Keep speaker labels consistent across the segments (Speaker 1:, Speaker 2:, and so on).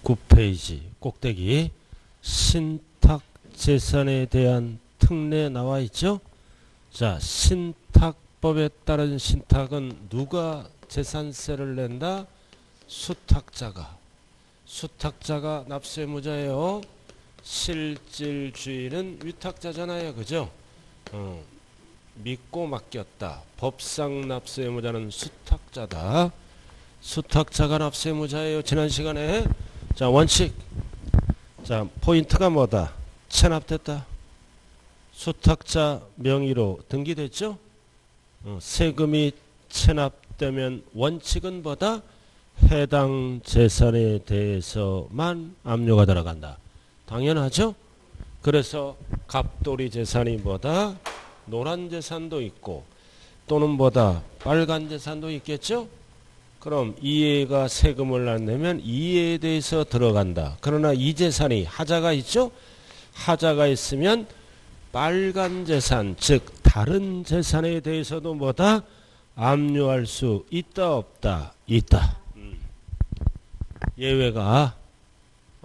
Speaker 1: 9페이지 꼭대기 신탁재산에 대한 특례 나와 있죠. 자, 신탁법에 따른 신탁은 누가 재산세를 낸다? 수탁자가. 수탁자가 납세무자예요. 실질주인은 위탁자잖아요. 그죠? 믿고 맡겼다. 법상 납세무자는 수탁자다. 수탁자가 납세무자예요. 지난 시간에. 자, 원칙. 자, 포인트가 뭐다? 체납됐다. 수탁자 명의로 등기됐죠? 세금이 체납되면 원칙은 뭐다? 해당 재산에 대해서만 압류가 들어간다. 당연하죠? 그래서 갑돌이 재산이 뭐다? 노란 재산도 있고 또는 뭐다? 빨간 재산도 있겠죠? 그럼 이해가 세금을 안 내면 이해에 대해서 들어간다. 그러나 이 재산이 하자가 있죠? 하자가 있으면 빨간 재산, 즉 다른 재산에 대해서도 뭐다? 압류할 수 있다 없다? 있다. 예외가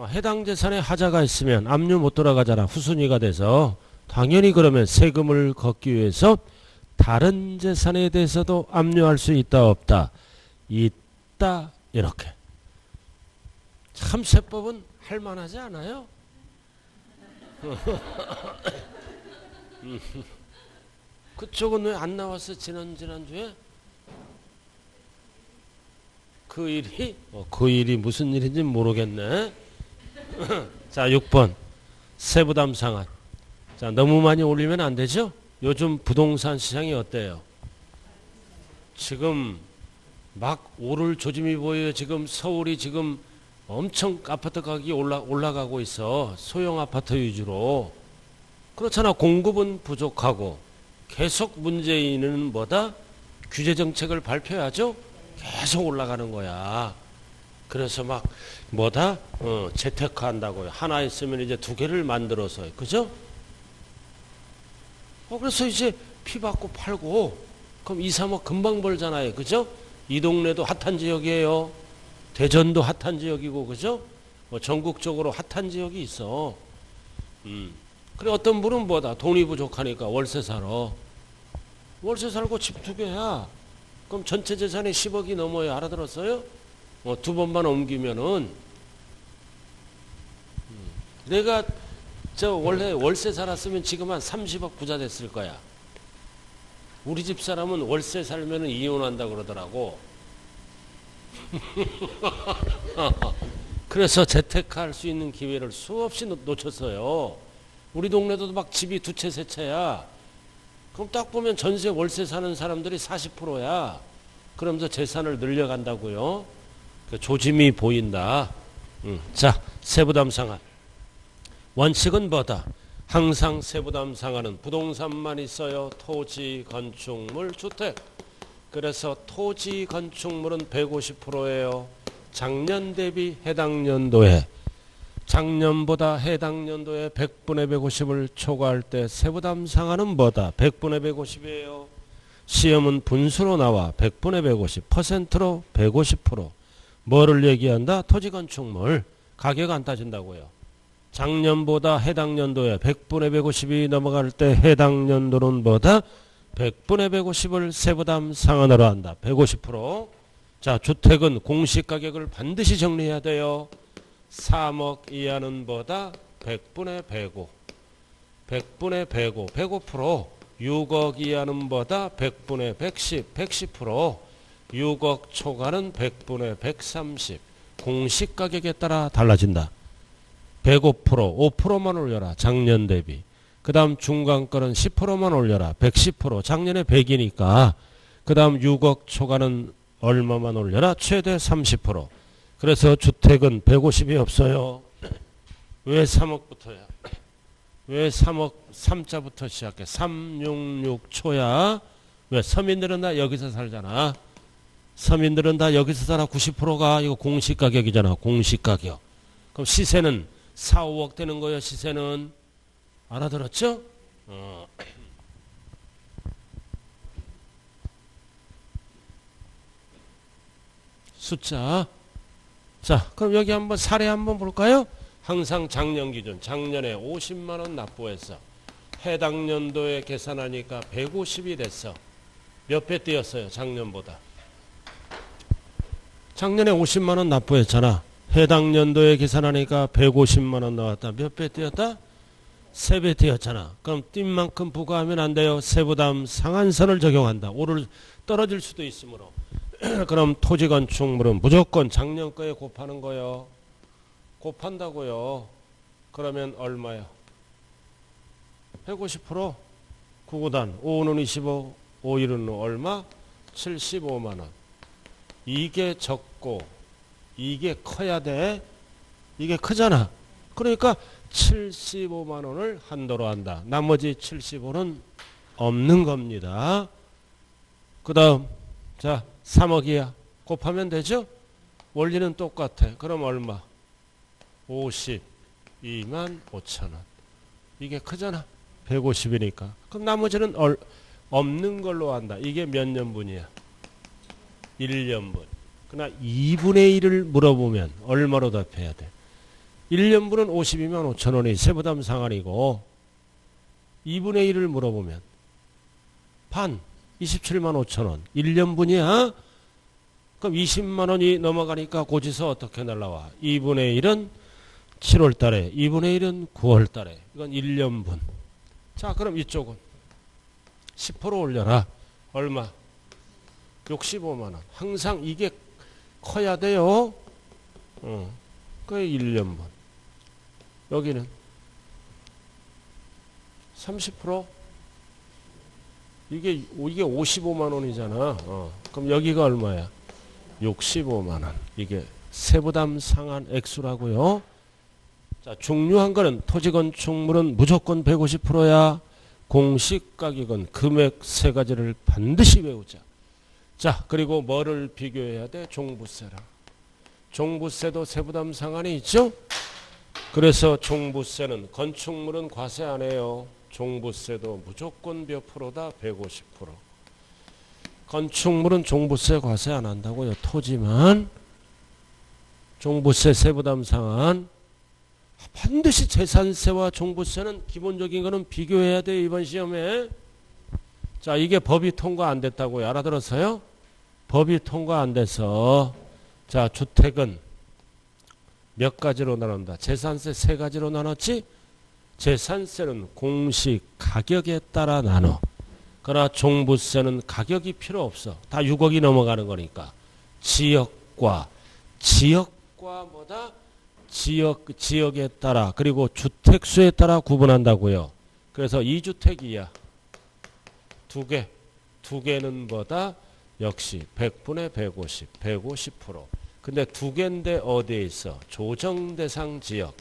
Speaker 1: 해당 재산에 하자가 있으면 압류 못 들어가잖아. 후순위가 돼서. 당연히 그러면 세금을 걷기 위해서 다른 재산에 대해서도 압류할 수 있다 없다? 있다. 이렇게. 참 세법은 할만하지 않아요? 그쪽은 왜 안 나왔어? 지난주에? 그 일이? 그 일이 무슨 일인지 모르겠네. 자, 6번 세부담 상한. 자, 너무 많이 올리면 안 되죠? 요즘 부동산 시장이 어때요? 지금 막 오를 조짐이 보여요. 지금 서울이 지금 엄청 아파트 가격이 올라가고 있어. 소형 아파트 위주로. 그렇잖아. 공급은 부족하고 계속 문재인은 뭐다? 규제 정책을 발표하죠? 계속 올라가는 거야. 그래서 막 뭐다? 재테크 한다고요. 하나 있으면 이제 두 개를 만들어서. 그죠? 그래서 이제 피 받고 팔고 그럼 2, 3억 금방 벌잖아요. 그죠? 이 동네도 핫한 지역이에요. 대전도 핫한 지역이고, 그죠? 전국적으로 핫한 지역이 있어. 그래, 어떤 분은 뭐다? 돈이 부족하니까 월세 살아. 월세 살고 집 두 개야. 그럼 전체 재산이 10억이 넘어요. 알아들었어요? 두 번만 옮기면은. 내가 원래 월세 살았으면 지금 한 30억 부자 됐을 거야. 우리 집 사람은 월세 살면은 이혼한다 그러더라고. 그래서 재테크할 수 있는 기회를 수없이 놓쳤어요. 우리 동네도 막 집이 두 채, 세 채야. 그럼 딱 보면 전세 월세 사는 사람들이 40%야. 그러면서 재산을 늘려간다고요. 조짐이 보인다. 자, 세부담 상한. 원칙은 뭐다? 항상 세부담 상한은 부동산만 있어요. 토지, 건축물, 주택. 그래서 토지, 건축물은 150%예요. 작년 대비 해당 연도에 작년보다 해당 연도에 100분의 150을 초과할 때 세부담 상한은 뭐다? 100분의 150이에요. 시험은 분수로 나와 100분의 150, 퍼센트로 150%. 뭐를 얘기한다? 토지, 건축물. 가격 안 따진다고요. 작년보다 해당 연도에 100분의 150이 넘어갈 때 해당 연도는 뭐다? 100분의 150을 세부담 상한으로 한다. 150%. 자, 주택은 공시가격을 반드시 정리해야 돼요. 3억 이하는 뭐다? 100분의 105. 100분의 105. 105%. 6억 이하는 뭐다? 100분의 110. 110%. 6억 초과는 100분의 130. 공시가격에 따라 달라진다. 105%. 5%만 올려라. 작년 대비. 그 다음 중간가는 10%만 올려라. 110%. 작년에 100이니까. 그 다음 6억 초과는 얼마만 올려라? 최대 30%. 그래서 주택은 150이 없어요. 왜 3억부터야? 왜 3억 3자부터 시작해? 366초야. 왜? 서민들은 다 여기서 살잖아. 서민들은 다 여기서 살아. 90%가 이거 공시가격이잖아. 공시가격. 그럼 시세는 4, 5억 되는 거예요. 시세는. 알아들었죠? 숫자 자, 그럼 여기 한번 사례 한번 볼까요? 항상 작년 기준, 작년에 50만 원 납부했어. 해당 연도에 계산하니까 150이 됐어. 몇 배 뛰었어요, 작년보다? 작년에 50만 원 납부했잖아. 해당 연도에 계산하니까 150만 원 나왔다. 몇 배 뛰었다? 3배 뛰었잖아. 그럼 뛴 만큼 부과하면 안 돼요. 세부담 상한선을 적용한다. 떨어질 수도 있으므로. 그럼 토지건축물은 무조건 작년 거에 곱하는 거요. 곱한다고요. 그러면 얼마요? 150%? 9구단 5는 25, 5일은 얼마? 75만 원. 이게 적고 이게 커야 돼. 이게 크잖아. 그러니까 75만 원을 한도로 한다. 나머지 75는 없는 겁니다. 그 다음 자 3억이야. 곱하면 되죠? 원리는 똑같아. 그럼 얼마? 52만 5천 원. 이게 크잖아. 150이니까. 그럼 나머지는 없는 걸로 한다. 이게 몇 년분이야? 1년분. 그러나 2분의 1을 물어보면 얼마로 답해야 돼? 1년분은 52만 5천 원이 세부담 상한이고 2분의 1을 물어보면 반 27만 5천 원. 1년분이야. 그럼 20만 원이 넘어가니까 고지서 어떻게 날라와? 2분의 1은 7월 달에, 2분의 1은 9월 달에. 이건 1년분. 자, 그럼 이쪽은 10% 올려라. 얼마? 65만 원. 항상 이게 커야 돼요. 그게 1년분. 여기는 30%? 이게 55만 원이잖아. 그럼 여기가 얼마야? 65만 원. 이게 세부담 상한 액수라고요. 자, 중요한 거는 토지건축물은 무조건 150%야. 공시가격은 금액 세 가지를 반드시 외우자. 자, 그리고 뭐를 비교해야 돼? 종부세랑. 종부세도 세부담 상한이 있죠? 그래서 종부세는 건축물은 과세 안 해요. 종부세도 무조건 몇 프로다? 150%. 건축물은 종부세 과세 안 한다고요. 토지만. 종부세 세부담 상한. 반드시 재산세와 종부세는 기본적인 거는 비교해야 돼요. 이번 시험에. 자, 이게 법이 통과 안 됐다고요. 알아들었어요? 법이 통과 안 돼서 자, 주택은 몇 가지로 나눈다. 재산세 세 가지로 나눴지? 재산세는 공시 가격에 따라 나눠. 그러나 종부세는 가격이 필요 없어. 다 6억이 넘어가는 거니까. 지역과 뭐다? 지역에 따라 그리고 주택수에 따라 구분한다고요. 그래서 2주택이야. 두 개는 뭐다? 역시 100분의 150, 150%. 근데 두 개인데 어디에 있어? 조정대상 지역.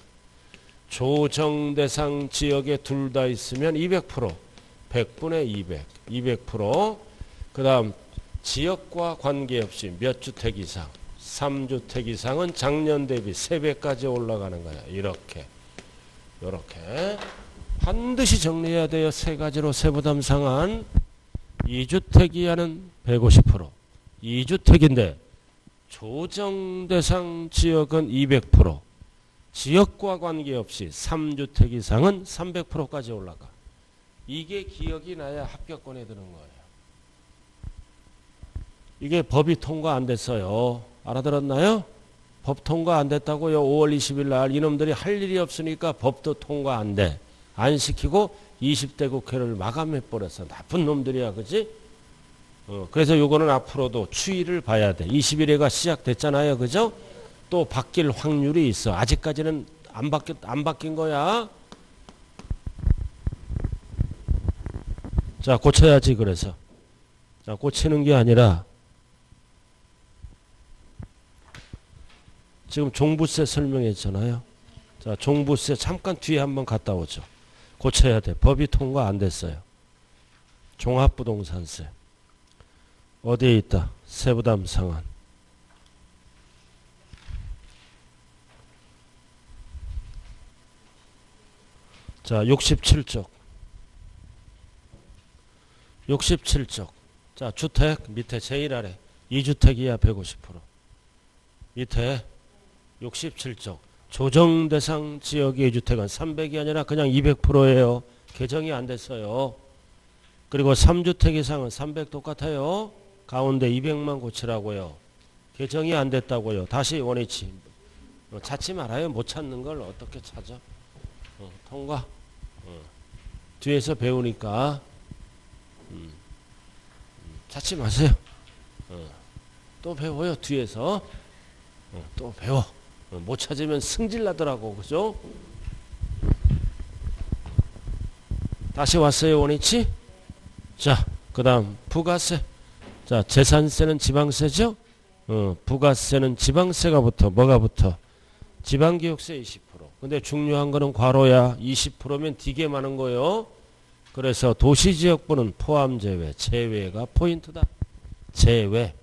Speaker 1: 조정대상 지역에 둘 다 있으면 200%. 100분의 200, 200%. 그 다음 지역과 관계없이 몇 주택 이상? 3주택 이상은 작년 대비 3배까지 올라가는 거야. 이렇게. 반드시 정리해야 돼요. 세 가지로 세부담 상한. 2주택 이하는 150%. 2주택인데 조정대상 지역은 200%. 지역과 관계없이 3주택 이상은 300%까지 올라가. 이게 기억이 나야 합격권에 드는 거예요. 이게 법이 통과 안 됐어요. 알아들었나요? 법 통과 안 됐다고요. 5월 20일 날 이놈들이 할 일이 없으니까 법도 통과 안 돼. 안 시키고 20대 국회를 마감해버렸어. 나쁜 놈들이야. 그지? 그래서 요거는 앞으로도 추이를 봐야 돼. 21회가 시작됐잖아요. 그죠? 또 바뀔 확률이 있어. 아직까지는 안 바뀐 거야. 자, 고쳐야지. 그래서 자, 고치는 게 아니라 지금 종부세 설명했잖아요. 자, 종부세 잠깐 뒤에 한번 갔다 오죠. 고쳐야 돼. 법이 통과 안 됐어요. 종합부동산세. 어디에 있다? 세부담 상한. 자, 67쪽. 67쪽. 자, 주택 밑에 제일 아래. 2주택 이하 150%. 밑에 67쪽. 조정 대상 지역의 주택은 300이 아니라 그냥 200%예요. 개정이 안 됐어요. 그리고 3주택 이상은 300 똑같아요. 가운데 200만 고치라고요. 개정이 안 됐다고요. 다시 원위치. 찾지 말아요. 못 찾는 걸 어떻게 찾아. 통과. 뒤에서 배우니까 찾지 마세요. 또 배워요. 뒤에서 또 배워. 못 찾으면 승질 나더라고. 그죠? 다시 왔어요. 원위치. 자, 그 다음 부가세. 자, 재산세는 지방세죠. 부가세는 지방세가 붙어. 뭐가 붙어? 지방교육세 20%. 근데 중요한 거는 괄호야. 20%면 되게 많은 거요. 그래서 도시지역부는 포함 제외. 제외가 포인트다. 제외.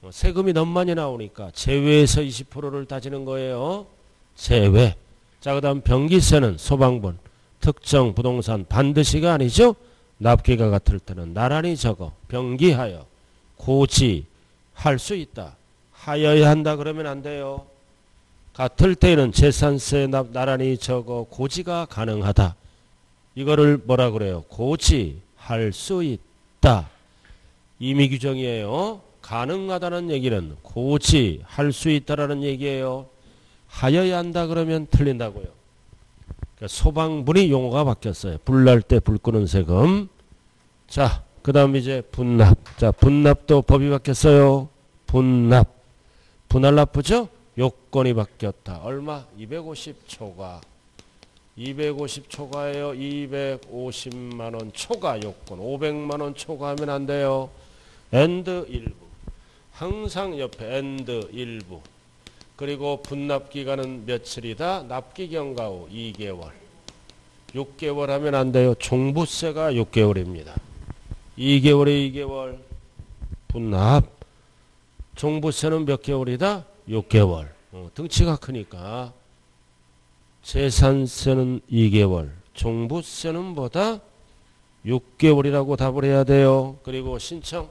Speaker 1: 세금이 너무 많이 나오니까 제외에서 20%를 따지는 거예요. 제외. 자, 그 다음 병기세는 소방분. 특정 부동산 반드시가 아니죠. 납기가 같을 때는 나란히 적어. 병기하여. 고지할 수 있다. 하여야 한다 그러면 안 돼요. 같을 때에는 재산세 나란히 적어 고지가 가능하다. 이거를 뭐라 그래요? 고지할 수 있다. 임의 규정이에요. 가능하다는 얘기는 고지할 수 있다라는 얘기예요. 하여야 한다 그러면 틀린다고요. 그러니까 소방분이 용어가 바뀌었어요. 불 날 때 불 끄는 세금. 자, 그 다음 이제 분납. 자, 분납도 법이 바뀌었어요. 분납. 분할 납부죠? 요건이 바뀌었다. 얼마? 250초과. 250초과예요. 250만원 초과 요건. 500만원 초과하면 안 돼요. 엔드 일부. 항상 옆에 엔드 일부. 그리고 분납 기간은 며칠이다? 납기 경과 후 2개월. 6개월 하면 안 돼요. 종부세가 6개월입니다. 2개월에 2개월. 분납. 종부세는 몇 개월이다? 6개월. 등치가 크니까. 재산세는 2개월. 종부세는 뭐다? 6개월이라고 답을 해야 돼요. 그리고 신청.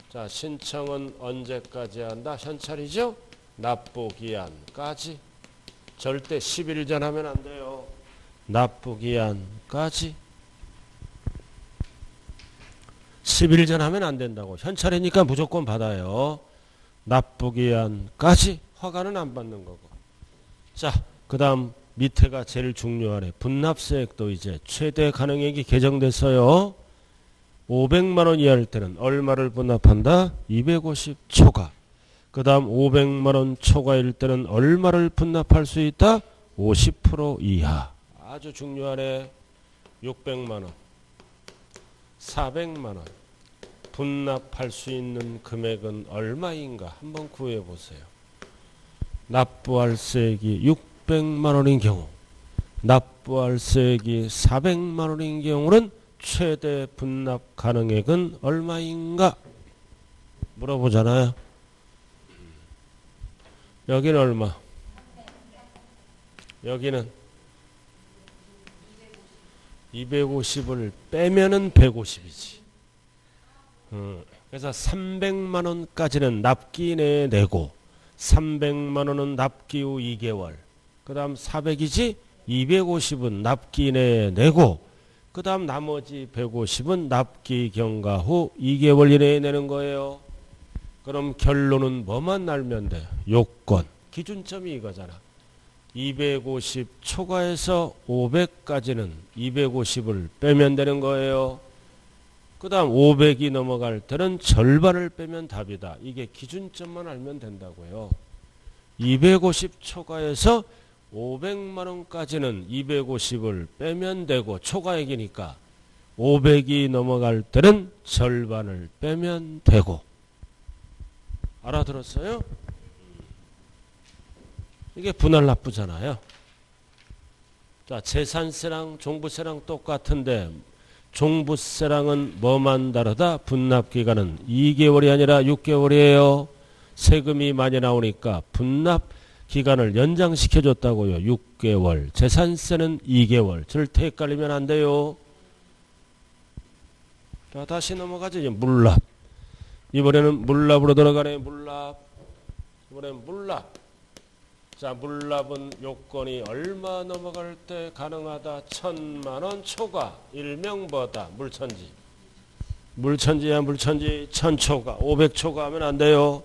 Speaker 1: 자, 신청은 언제까지 한다? 현찰이죠? 납부기한까지. 절대 10일 전 하면 안 돼요. 납부기한까지. 10일 전 하면 안 된다고. 현찰이니까 무조건 받아요. 납부기한까지. 허가는 안 받는 거고. 자, 그 다음 밑에가 제일 중요하네. 분납세액도 이제 최대 가능액이 개정됐어요. 500만원 이하일 때는 얼마를 분납한다? 250 초과. 그 다음 500만원 초과일 때는 얼마를 분납할 수 있다? 50% 이하. 아주 중요하네. 600만원, 400만원. 분납할 수 있는 금액은 얼마인가? 한번 구해보세요. 납부할세액이 600만원인 경우, 납부할세액이 400만원인 경우는 최대 분납 가능액은 얼마인가? 물어보잖아요. 여기는 얼마? 여기는 250을 빼면은 150이지. 그래서 300만원까지는 납기 내에 내고 300만원은 납기 후 2개월. 그 다음 400이지? 250은 납기 내에 내고 그 다음 나머지 150은 납기 경과 후 2개월 이내에 내는 거예요. 그럼 결론은 뭐만 알면 돼? 요건. 기준점이 이거잖아. 250 초과해서 500까지는 250을 빼면 되는 거예요. 그 다음 500이 넘어갈 때는 절반을 빼면 답이다. 이게 기준점만 알면 된다고요. 250 초과해서 500만원까지는 250을 빼면 되고 초과액이니까 500이 넘어갈 때는 절반을 빼면 되고. 알아들었어요? 이게 분할 납부잖아요. 자, 재산세랑 종부세랑 똑같은데 종부세랑은 뭐만 다르다? 분납기간은 2개월이 아니라 6개월이에요. 세금이 많이 나오니까 분납기간을 연장시켜줬다고요. 6개월. 재산세는 2개월. 절대 헷갈리면 안 돼요. 자, 다시 넘어가죠. 이제 물납. 이번에는 물납으로 들어가네. 물납. 이번에는 물납. 자, 물납은 요건이 얼마 넘어갈 때 가능하다. 1000만원 초과. 일명 뭐다? 물천지. 물천지야 물천지. 1000초과. 500초과 하면 안 돼요.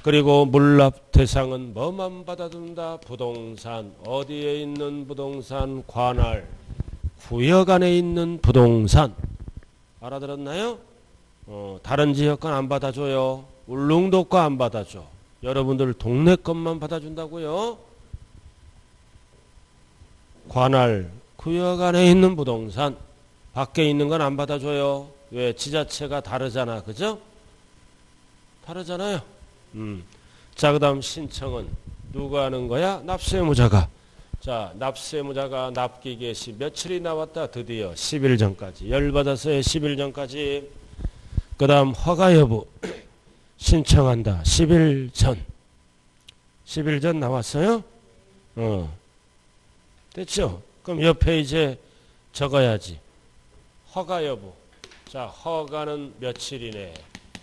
Speaker 1: 그리고 물납 대상은 뭐만 받아준다? 부동산. 어디에 있는 부동산? 관할. 구역 안에 있는 부동산. 알아들었나요? 다른 지역 건 안 받아줘요. 울릉도 거 안 받아줘. 여러분들 동네 것만 받아준다고요. 관할 구역 안에 있는 부동산. 밖에 있는 건 안 받아줘요. 왜? 지자체가 다르잖아. 그죠? 다르잖아요. 자, 그 다음 신청은 누가 하는 거야? 납세무자가. 자, 납세무자가 납기 개시 며칠이 나왔다. 드디어 10일 전까지. 열받아서의 10일 전까지. 그 다음 허가 여부. 신청한다. 10일 전. 10일 전 나왔어요? 됐죠? 그럼 옆에 이제 적어야지. 허가 여부. 자, 허가는 며칠 이내?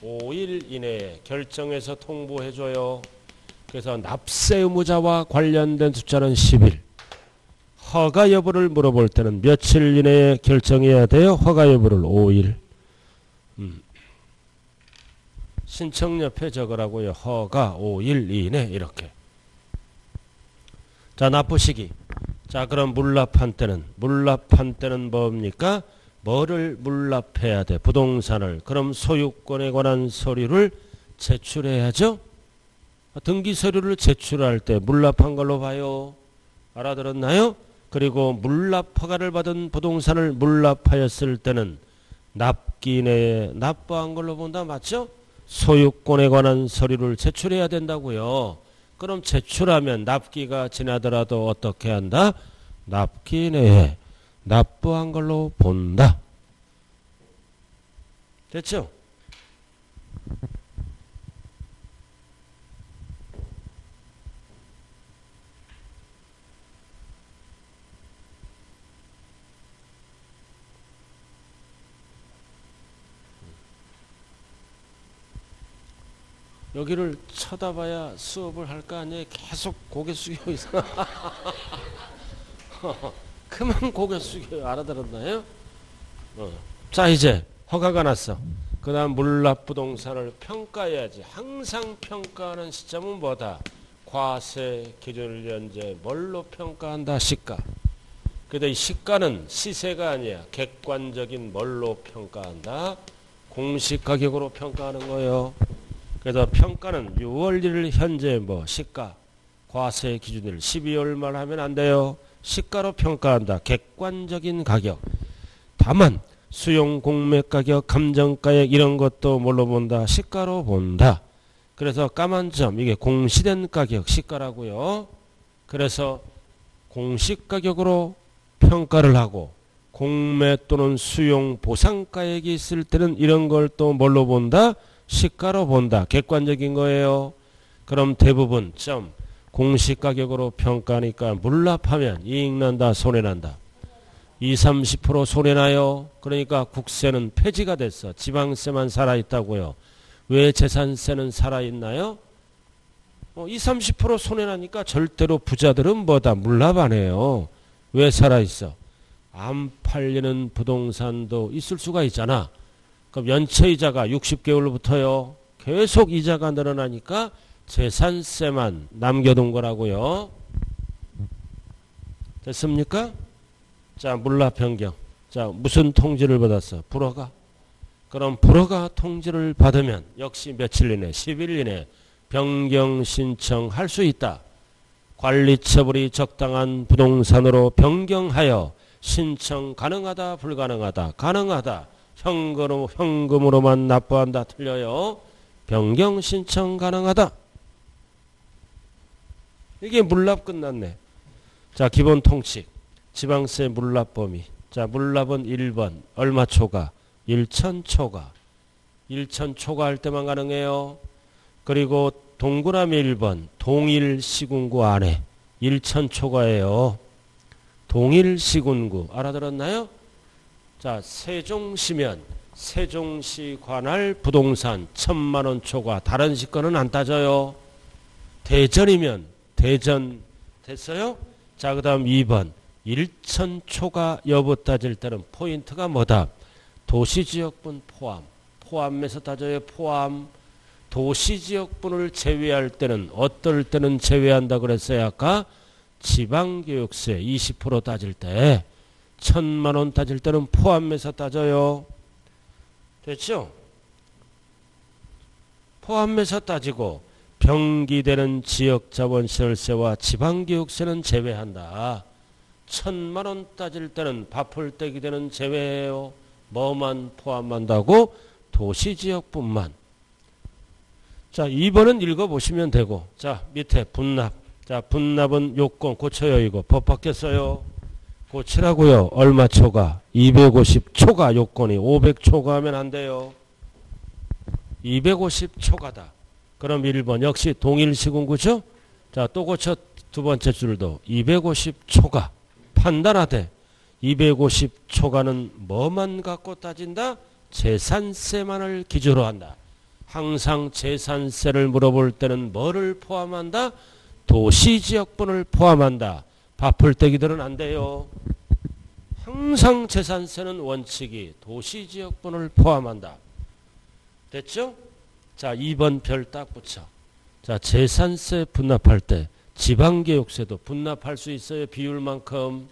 Speaker 1: 5일 이내에 결정해서 통보해줘요. 그래서 납세 의무자와 관련된 숫자는 10일. 허가 여부를 물어볼 때는 며칠 이내에 결정해야 돼요? 허가 여부를 5일. 신청 옆에 적으라고요. 허가 5일 이내 이렇게. 자, 납부 시기. 자, 그럼 물납한 때는 뭡니까? 뭐를 물납해야 돼? 부동산을. 그럼 소유권에 관한 서류를 제출해야죠. 등기 서류를 제출할 때 물납한 걸로 봐요. 알아들었나요? 그리고 물납 허가를 받은 부동산을 물납하였을 때는 납기 내에 납부한 걸로 본다. 맞죠? 소유권에 관한 서류를 제출해야 된다고요. 그럼 제출하면 납기가 지나더라도 어떻게 한다? 납기 내에 납부한 걸로 본다. 됐죠? 여기를 쳐다봐야 수업을 할 거 아니에요. 계속 고개 숙여 있어. 그만 고개 숙여요. 알아들었나요? 자, 이제 허가가 났어. 그 다음 물납부동산을 평가해야지. 항상 평가하는 시점은 뭐다? 과세 기준을 현재 뭘로 평가한다? 시가. 근데 이 시가는 시세가 아니야. 객관적인 뭘로 평가한다? 공시가격으로 평가하는 거예요. 그래서 평가는 6월 1일 현재 시가 과세 기준일 12월 말 하면 안 돼요. 시가로 평가한다. 객관적인 가격. 다만 수용 공매 가격, 감정가액 이런 것도 뭘로 본다? 시가로 본다. 그래서 까만 점 이게 공시된 가격 시가라고요. 그래서 공시 가격으로 평가를 하고 공매 또는 수용 보상가액이 있을 때는 이런 걸 또 뭘로 본다? 시가로 본다. 객관적인 거예요. 그럼 대부분 공시가격으로 평가하니까 물납하면 이익난다 손해난다. 20-30% 손해나요. 그러니까 국세는 폐지가 됐어. 지방세만 살아있다고요. 왜 재산세는 살아있나요? 20-30% 손해나니까 절대로 부자들은 뭐다? 물납 안 해요. 왜 살아있어? 안 팔리는 부동산도 있을 수가 있잖아. 그럼 연체이자가 60개월부터요. 계속 이자가 늘어나니까 재산세만 남겨둔 거라고요. 됐습니까? 자, 물납 변경. 자, 무슨 통지를 받았어? 불허가. 그럼 불허가 통지를 받으면 역시 며칠 이내, 10일 이내 변경 신청할 수 있다. 관리처분이 적당한 부동산으로 변경하여 신청 가능하다, 불가능하다, 가능하다. 현금으로만 납부한다. 틀려요. 변경 신청 가능하다. 이게 물납 끝났네. 자, 기본 통칙. 지방세 물납 범위. 자, 물납은 1번. 얼마 초과? 1천 초과. 1천 초과할 때만 가능해요. 그리고 동그라미 1번. 동일 시군구 안에 1천 초과예요. 동일 시군구. 알아들었나요? 자, 세종시면 세종시 관할 부동산 1000만원 초과. 다른 시 거는 안 따져요. 대전이면 대전 됐어요? 자, 그 다음 2번. 1천 초가 여부 따질 때는 포인트가 뭐다? 도시지역분 포함. 포함에서 따져요. 포함. 도시지역분을 제외할 때는 어떨 때는 제외한다 그랬어요. 아까 지방교육세 20% 따질 때 1,000만 원 따질 때는 포함해서 따져요. 됐죠? 포함해서 따지고 병기되는 지역자본시설세와 지방교육세는 제외한다. 1,000만 원 따질 때는 밥풀떼기 되는 제외해요. 뭐만 포함한다고? 도시지역분만. 자, 2번은 읽어보시면 되고. 자, 밑에 분납. 자, 분납은 요건 고쳐요. 이거 법 바뀌었어요. 고치라고요. 얼마 초과? 250초가 요건이 500초가 하면 안 돼요. 250초가다. 그럼 1번 역시 동일시군구죠? 자, 또 고쳐. 두 번째 줄도 250초가 판단하되 250초가는 뭐만 갖고 따진다? 재산세만을 기준으로 한다. 항상 재산세를 물어볼 때는 뭐를 포함한다? 도시지역분을 포함한다. 밥풀떼기들은 안 돼요. 항상 재산세는 원칙이 도시지역분을 포함한다. 됐죠? 자, 2번 별 딱 붙여. 자, 재산세 분납할 때 지방교육세도 분납할 수 있어요. 비율만큼.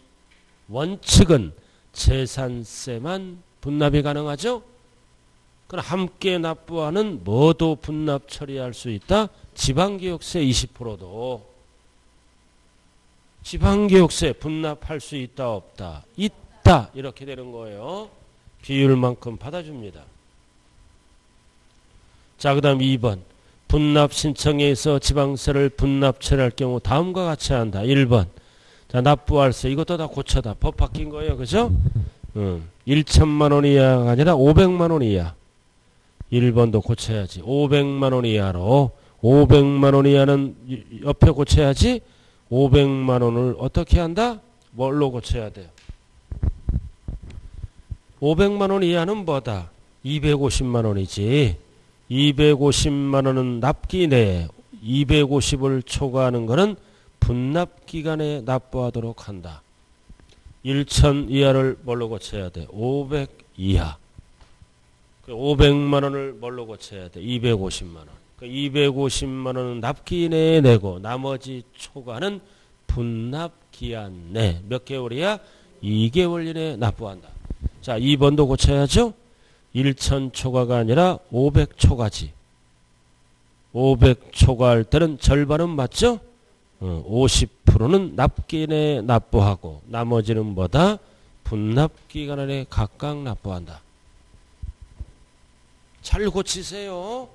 Speaker 1: 원칙은 재산세만 분납이 가능하죠. 그럼 함께 납부하는 뭐도 분납 처리할 수 있다. 지방교육세 20%도. 지방교육세 분납할 수 있다 없다? 있다. 이렇게 되는 거예요. 비율만큼 받아줍니다. 자, 그 다음 2번. 분납 신청에서 지방세를 분납 처리할 경우 다음과 같이 한다. 1번. 자, 납부할세. 이것도 다 고쳐다. 법 바뀐 거예요. 그죠? 1천만 원 이하가 아니라 500만 원 이하. 1번도 고쳐야지. 500만 원 이하로. 500만 원 이하는 옆에 고쳐야지. 500만 원을 어떻게 한다? 뭘로 고쳐야 돼요? 500만 원 이하는 뭐다? 250만 원이지. 250만 원은 납기 내에 250을 초과하는 것은 분납 기간에 납부하도록 한다. 1천 이하를 뭘로 고쳐야 돼? 500 이하. 500만 원을 뭘로 고쳐야 돼? 250만 원. 250만 원은 납기 내에 내고 나머지 초과는 분납 기한 내 몇 개월이야? 2개월 이내에 납부한다. 자, 2번도 고쳐야죠. 1천 초과가 아니라 500 초과지. 500 초과할 때는 절반은 맞죠? 50%는 납기 내에 납부하고 나머지는 뭐다? 분납 기간 안에 각각 납부한다. 잘 고치세요.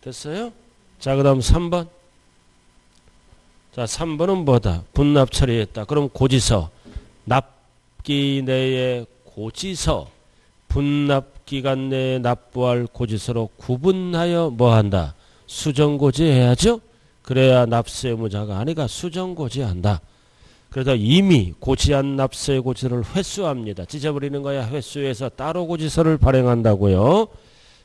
Speaker 1: 됐어요? 자, 그 다음 3번. 자, 3번은 뭐다? 분납 처리했다. 그럼 고지서. 납기 내에 고지서. 분납 기간 내에 납부할 고지서로 구분하여 뭐한다? 수정고지 해야죠? 그래야 납세 의무자가 아니가 수정고지 한다. 그래서 이미 고지한 납세 고지서를 회수합니다. 찢어버리는 거야. 회수해서 따로 고지서를 발행한다고요.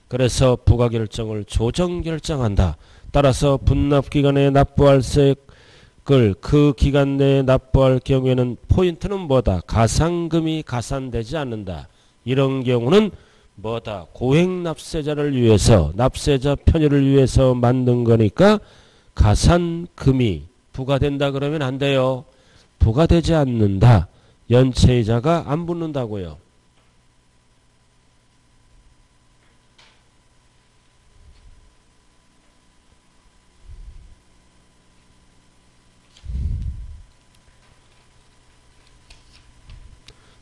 Speaker 1: 그래서 부가결정을 조정결정한다. 따라서 분납기간에 납부할 세액을 그 기간 내에 납부할 경우에는 포인트는 뭐다? 가산금이 가산되지 않는다. 이런 경우는 뭐다? 고액납세자를 위해서 납세자 편의를 위해서 만든 거니까 가산금이 부과된다 그러면 안 돼요. 부과되지 않는다. 연체이자가 안 붙는다고요.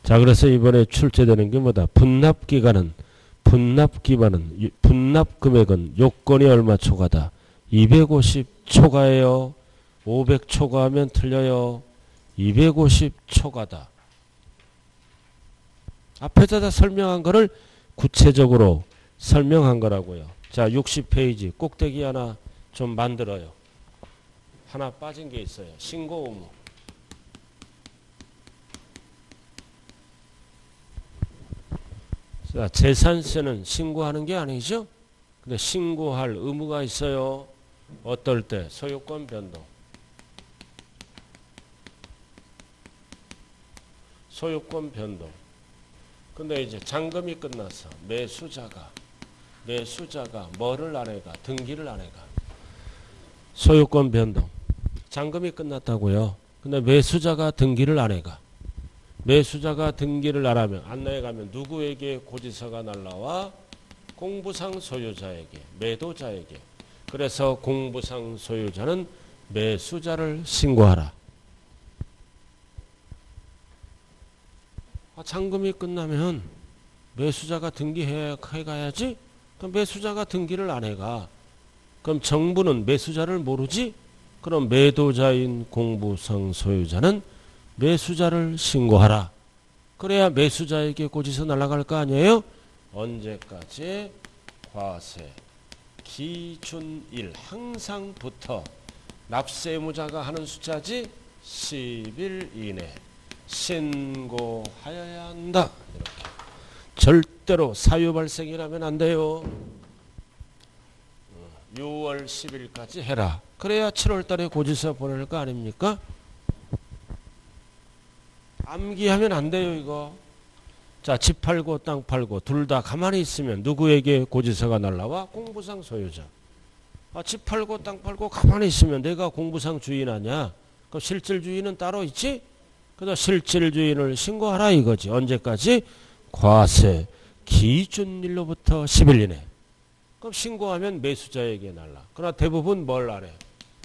Speaker 1: 자, 그래서 이번에 출제되는 게 뭐다? 분납기간은 분납금액은 요건이 얼마 초과다? 250 초과예요. 500 초과하면 틀려요. 250 초과다. 앞에다 다 설명한 거를 구체적으로 설명한 거라고요. 자, 60페이지 꼭대기 하나 좀 만들어요. 하나 빠진 게 있어요. 신고 의무. 자, 재산세는 신고하는 게 아니죠? 근데 신고할 의무가 있어요. 어떨 때? 소유권 변동. 소유권 변동. 근데 이제 잔금이 끝났어. 매수자가 뭐를 안 해가? 등기를 안 해가. 소유권 변동. 잔금이 끝났다고요. 근데 매수자가 등기를 안 해가. 매수자가 등기를 안 하면, 안 해가면 누구에게 고지서가 날라와? 공부상 소유자에게, 매도자에게. 그래서 공부상 소유자는 매수자를 신고하라. 잔금이 끝나면 매수자가 등기해 가야지. 그럼 매수자가 등기를 안 해가. 그럼 정부는 매수자를 모르지? 그럼 매도자인 공부상 소유자는 매수자를 신고하라. 그래야 매수자에게 고지서 날아갈 거 아니에요? 언제까지? 과세 기준일 항상부터 납세의무자가 하는 숫자지 10일 이내 신고하여야 한다. 이렇게. 절대로 사유 발생이라면 안 돼요. 6월 10일까지 해라. 그래야 7월 달에 고지서 보낼 거 아닙니까? 암기하면 안 돼요, 이거. 자, 집 팔고 땅 팔고 둘 다 가만히 있으면 누구에게 고지서가 날라와? 공부상 소유자. 집 팔고 땅 팔고 가만히 있으면 내가 공부상 주인 아냐? 그 실질 주인은 따로 있지? 그래서 실질 주인을 신고하라 이거지. 언제까지? 과세 기준일로부터 10일 이내. 그럼 신고하면 매수자에게 날라. 그러나 대부분 뭘 안 해?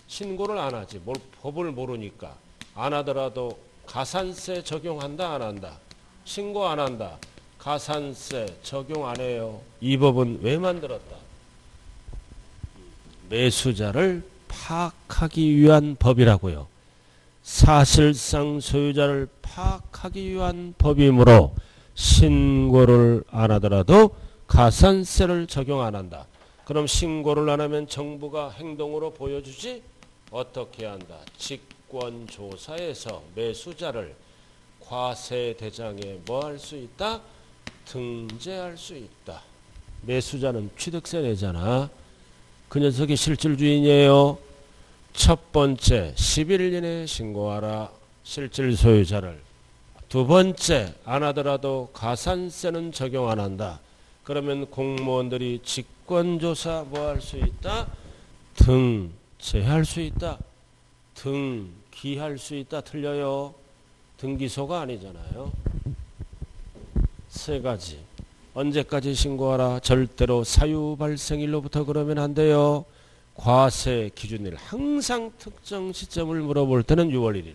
Speaker 1: 신고를 안 하지. 법을 모르니까. 안 하더라도 가산세 적용한다 안 한다? 신고 안 한다. 가산세 적용 안 해요. 이 법은 왜 만들었다? 매수자를 파악하기 위한 법이라고요. 사실상 소유자를 파악하기 위한 법이므로 신고를 안 하더라도 가산세를 적용 안 한다. 그럼 신고를 안 하면 정부가 행동으로 보여주지? 어떻게 한다? 직권조사에서 매수자를 과세 대장에 뭐 할 수 있다? 등재할 수 있다. 매수자는 취득세 내잖아. 그 녀석이 실질 주인이에요. 첫 번째 10일 이내에 신고하라. 실질 소유자를. 두 번째 안 하더라도 가산세는 적용 안 한다. 그러면 공무원들이 직권조사 뭐 할 수 있다? 등재할 수 있다. 등기할 수 있다. 틀려요. 등기소가 아니잖아요. 세 가지. 언제까지 신고하라? 절대로 사유 발생일로부터 그러면 안 돼요. 과세 기준일 항상 특정 시점을 물어볼 때는 6월 1일.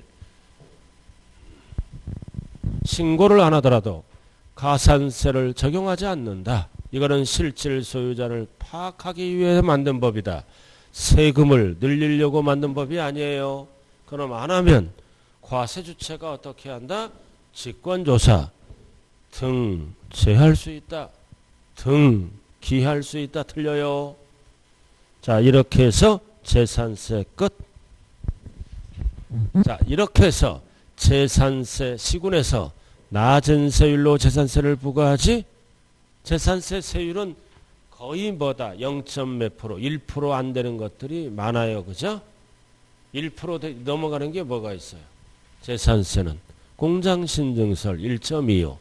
Speaker 1: 신고를 안 하더라도 가산세를 적용하지 않는다. 이거는 실질 소유자를 파악하기 위해 만든 법이다. 세금을 늘리려고 만든 법이 아니에요. 그럼 안 하면 과세 주체가 어떻게 한다? 직권조사 등재할 수 있다. 등기할 수 있다. 틀려요. 자, 이렇게 해서 재산세 끝. 자, 이렇게 해서 재산세 시군에서 낮은 세율로 재산세를 부과하지. 재산세 세율은 거의 뭐다? 0. 몇 프로, 1% 안 되는 것들이 많아요. 그죠? 1% 넘어가는 게 뭐가 있어요? 재산세는 공장신증설 1.25,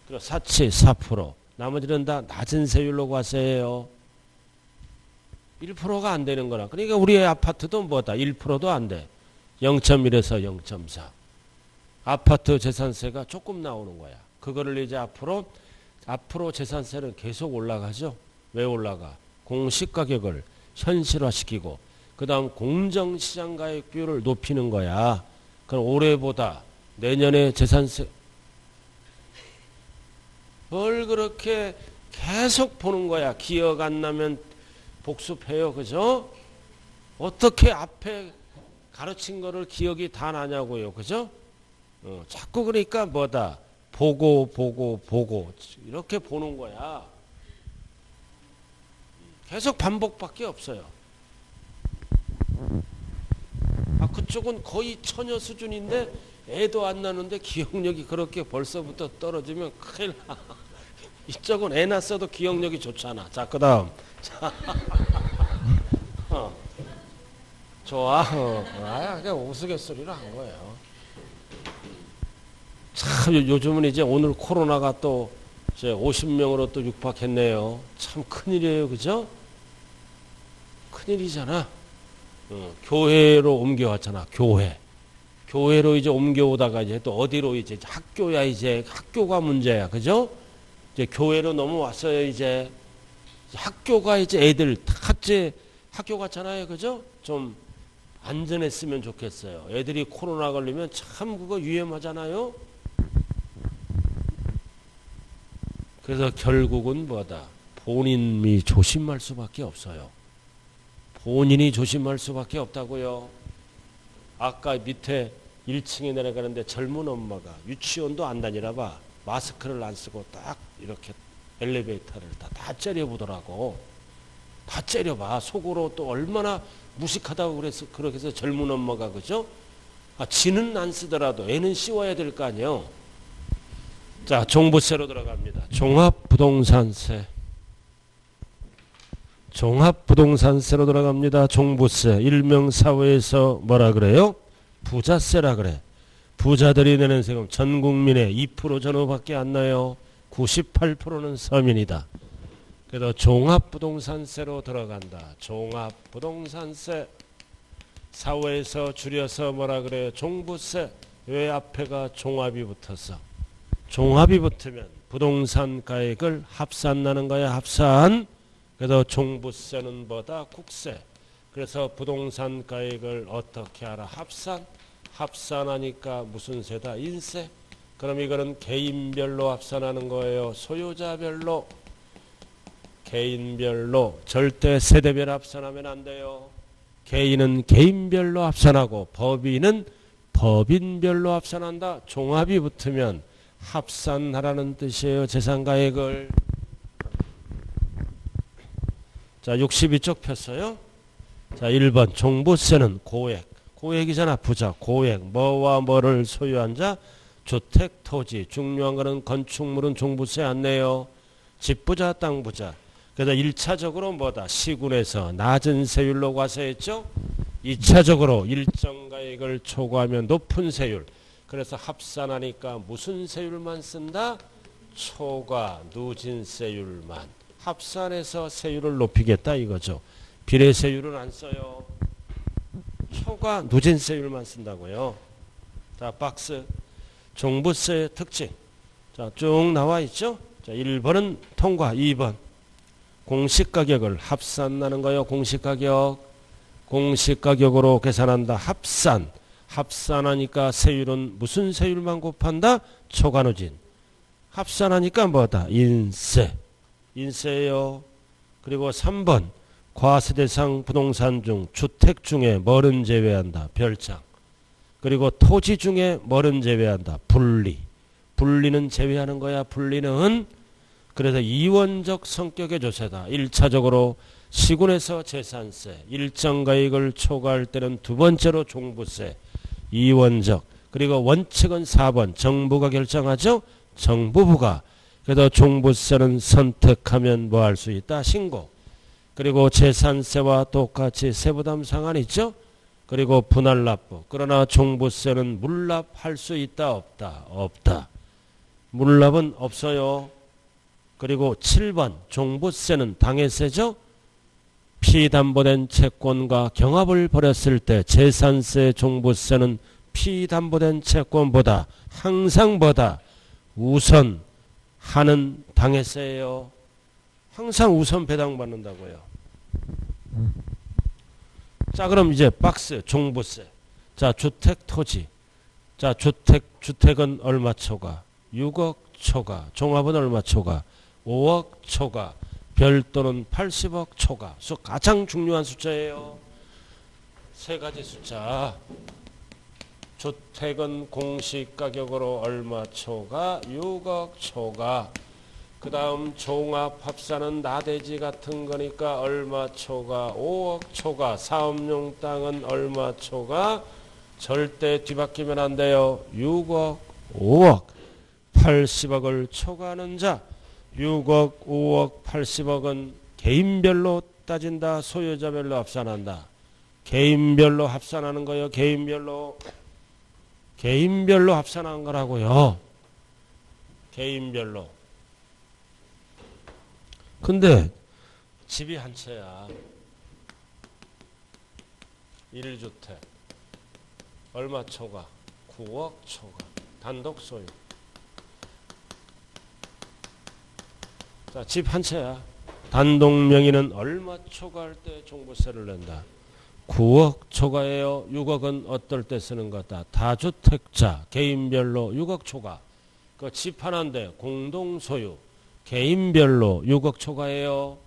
Speaker 1: 그리고 사치 4%, 나머지는 다 낮은 세율로 과세해요. 1%가 안 되는 거라. 그러니까 우리의 아파트도 뭐다? 1%도 안 돼. 0.1에서 0.4. 아파트 재산세가 조금 나오는 거야. 그거를 이제 앞으로 재산세는 계속 올라가죠. 왜 올라가? 공시가격을 현실화시키고 그 다음 공정시장가액 비율을 높이는 거야. 그럼 올해보다 내년에 재산세 뭘 그렇게 계속 보는 거야. 기억 안 나면 복습해요. 그죠? 어떻게 앞에 가르친 거를 기억이 다 나냐고요. 그죠? 자꾸 그러니까 뭐다? 보고 이렇게 보는 거야. 계속 반복밖에 없어요. 그쪽은 거의 처녀 수준인데 애도 안 나는데 기억력이 그렇게 벌써부터 떨어지면 큰일 나. 이쪽은 애 낳았어도 기억력이 좋잖아. 자, 그 다음. 자, 좋아. 그냥 우스갯소리로 한 거예요. 참, 요즘은 이제 오늘 코로나가 또 이제 50명으로 또 육박했네요. 참 큰일이에요. 그죠? 큰일이잖아. 교회로 옮겨왔잖아. 교회로 이제 옮겨오다가 이제 또 어디로 이제 학교야, 이제 학교가 문제야. 그죠? 이제 교회로 넘어왔어요. 이제 학교가 이제 애들 학교 갔잖아요. 그죠? 좀 안전했으면 좋겠어요. 애들이 코로나 걸리면 참 그거 위험하잖아요. 그래서 결국은 뭐다? 본인이 조심할 수밖에 없어요. 본인이 조심할 수밖에 없다고요. 아까 밑에 1층에 내려가는데 젊은 엄마가 유치원도 안 다니라 봐. 마스크를 안 쓰고 딱 이렇게 엘리베이터를 다 째려보더라고. 다 째려봐. 속으로 또 얼마나 무식하다고 그렇게 해서 젊은 엄마가, 그죠? 지는 안 쓰더라도 애는 씌워야 될 거 아니에요. 자, 종부세로 들어갑니다. 종합부동산세. 종합부동산세로 들어갑니다. 종부세. 일명 사회에서 뭐라 그래요? 부자세라 그래. 부자들이 내는 세금 전 국민의 2% 전후밖에 안 나요. 98%는 서민이다. 그래서 종합부동산세로 들어간다. 종합부동산세. 사회에서 줄여서 뭐라 그래요? 종부세. 왜 앞에가 종합이 붙었어? 종합이 붙으면 부동산 가액을 합산나는 거야. 합산. 그래서 종부세는 뭐다? 국세. 그래서 부동산 가액을 어떻게 알아? 합산하니까 무슨 세다? 인세. 그럼 이거는 개인별로 합산하는 거예요. 소유자별로. 개인별로. 절대 세대별 합산하면 안 돼요. 개인은 개인별로 합산하고 법인은 법인별로 합산한다. 종합이 붙으면 합산하라는 뜻이에요. 재산가액을. 자, 62쪽 폈어요. 자, 1번 종부세는 고액. 고액이잖아. 부자. 고액. 뭐와 뭐를 소유한 자? 주택, 토지. 중요한 거는 건축물은 종부세 안 내요. 집부자, 땅부자. 그래서 1차적으로 뭐다? 시군에서 낮은 세율로 과세했죠. 2차적으로 일정 가액을 초과하면 높은 세율. 그래서 합산하니까 무슨 세율만 쓴다? 초과 누진세율만. 합산해서 세율을 높이겠다 이거죠. 비례세율은 안 써요. 초과 누진세율만 쓴다고요. 자, 박스. 종부세의 특징. 자, 쭉 나와 있죠. 자, 1번은 통과. 2번. 공시가격을 합산하는 거예요. 공시가격. 공시가격으로 계산한다. 합산. 합산하니까 세율은 무슨 세율만 곱한다? 초과누진. 합산하니까 뭐다? 인세. 인세예요. 그리고 3번 과세대상 부동산 중 주택 중에 뭐를 제외한다? 별장. 그리고 토지 중에 뭐를 제외한다? 분리. 분리는 제외하는 거야. 분리는. 그래서 이원적 성격의 조세다. 1차적으로 시군에서 재산세. 일정 가액을 초과할 때는 두 번째로 종부세. 이원적. 그리고 원칙은 4번 정부가 결정하죠. 정부부가. 그래서 종부세는 선택하면 뭐 할 수 있다? 신고. 그리고 재산세와 똑같이 세부담 상한 있죠. 그리고 분할납부. 그러나 종부세는 물납할 수 있다? 없다? 없다. 물납은 없어요. 그리고 7번 종부세는 당해세죠. 피담보된 채권과 경합을 벌였을 때 재산세 종부세는 피담보된 채권보다 항상 보다 우선 하는 당해세예요. 항상 우선 배당받는다고요. 자, 그럼 이제 박스 종부세. 자, 주택 토지. 자, 주택은 얼마 초과? 6억 초과. 종합은 얼마 초과? 5억 초과. 별도는 80억 초과. 가장 중요한 숫자예요. 세 가지 숫자. 주택은 공시가격으로 얼마 초과? 6억 초과. 그 다음 종합합산은 나대지 같은 거니까 얼마 초과? 5억 초과. 사업용 땅은 얼마 초과? 절대 뒤바뀌면 안 돼요. 6억, 5억, 80억을 초과하는 자. 6억, 5억, 80억은 개인별로 따진다. 소유자별로 합산한다. 개인별로 합산하는 거요. 개인별로 합산한 거라고요. 개인별로. 근데 집이 한 채야. 1주택. 얼마 초과? 9억 초과. 단독 소유. 자, 집 한 채야. 단독 명의는 얼마 초과할 때 종부세를 낸다. 9억 초과예요. 6억은 어떨 때 쓰는 거다. 다주택자 개인별로 6억 초과. 그 집 하나인데 공동 소유. 개인별로 6억 초과예요.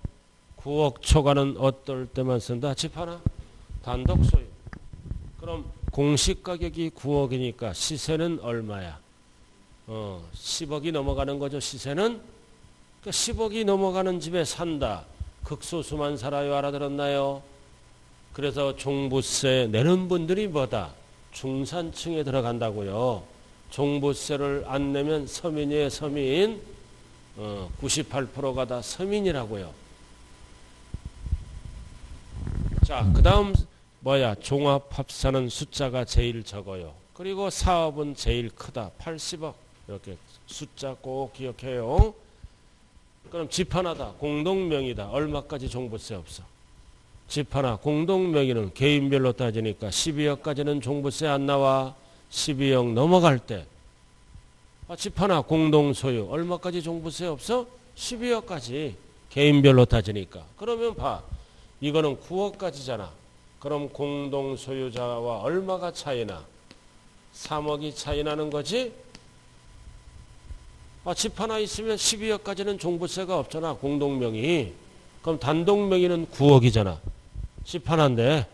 Speaker 1: 9억 초과는 어떨 때만 쓴다. 집 하나 단독 소유. 그럼 공시 가격이 9억이니까 시세는 얼마야? 10억이 넘어가는 거죠. 시세는. 그러니까 10억이 넘어가는 집에 산다. 극소수만 살아요. 알아들었나요? 그래서 종부세 내는 분들이 뭐다? 중산층에 들어간다고요. 종부세를 안 내면 서민이에요. 서민. 98%가 다 서민이라고요. 자, 그 다음 뭐야? 종합합산은 숫자가 제일 적어요. 그리고 사업은 제일 크다. 80억. 이렇게 숫자 꼭 기억해요. 그럼 집 하나다. 공동명의다. 얼마까지 종부세 없어? 집 하나. 공동명의는 개인별로 따지니까 12억까지는 종부세 안 나와. 12억 넘어갈 때. 집 하나 공동소유. 얼마까지 종부세 없어? 12억까지. 개인별로 따지니까. 그러면 봐. 이거는 9억까지잖아. 그럼 공동소유자와 얼마가 차이나? 3억이 차이 나는 거지? 집 하나 있으면 12억까지는 종부세가 없잖아. 공동명의. 그럼 단독명의는 9억이잖아. 집 하나인데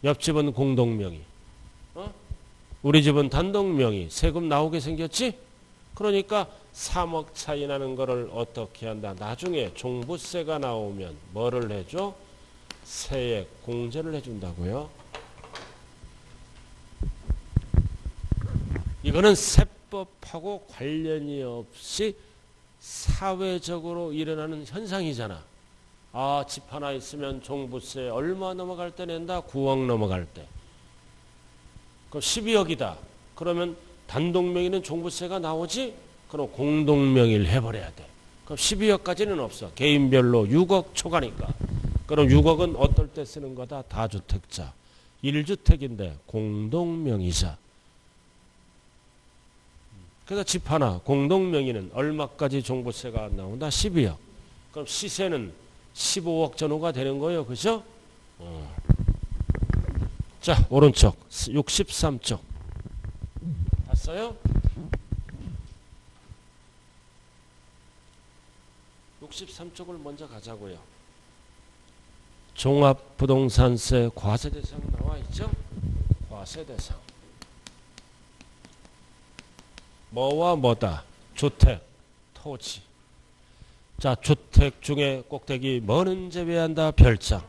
Speaker 1: 옆집은 공동명의. 우리 집은 단독명의. 세금 나오게 생겼지? 그러니까 3억 차이 나는 거를 어떻게 한다? 나중에 종부세가 나오면 뭐를 해줘? 세액 공제를 해준다고요. 이거는 세법하고 관련이 없이 사회적으로 일어나는 현상이잖아. 집 하나 있으면 종부세 얼마 넘어갈 때 낸다? 9억 넘어갈 때. 그럼 12억이다. 그러면 단독명의는 종부세가 나오지? 그럼 공동명의를 해버려야 돼. 그럼 12억까지는 없어. 개인별로 6억 초과니까. 그럼 6억은 어떨 때 쓰는 거다? 다주택자. 1주택인데 공동명의자. 그래서 집 하나 공동명의는 얼마까지 종부세가 안 나온다? 12억. 그럼 시세는 15억 전후가 되는 거예요. 그죠? 자, 오른쪽 63쪽 봤어요? 63쪽을 먼저 가자고요. 종합부동산세 과세대상 나와 있죠? 과세대상. 뭐와 뭐다? 주택, 토지. 자, 주택 중에 꼭대기 뭐는 제외한다? 별장.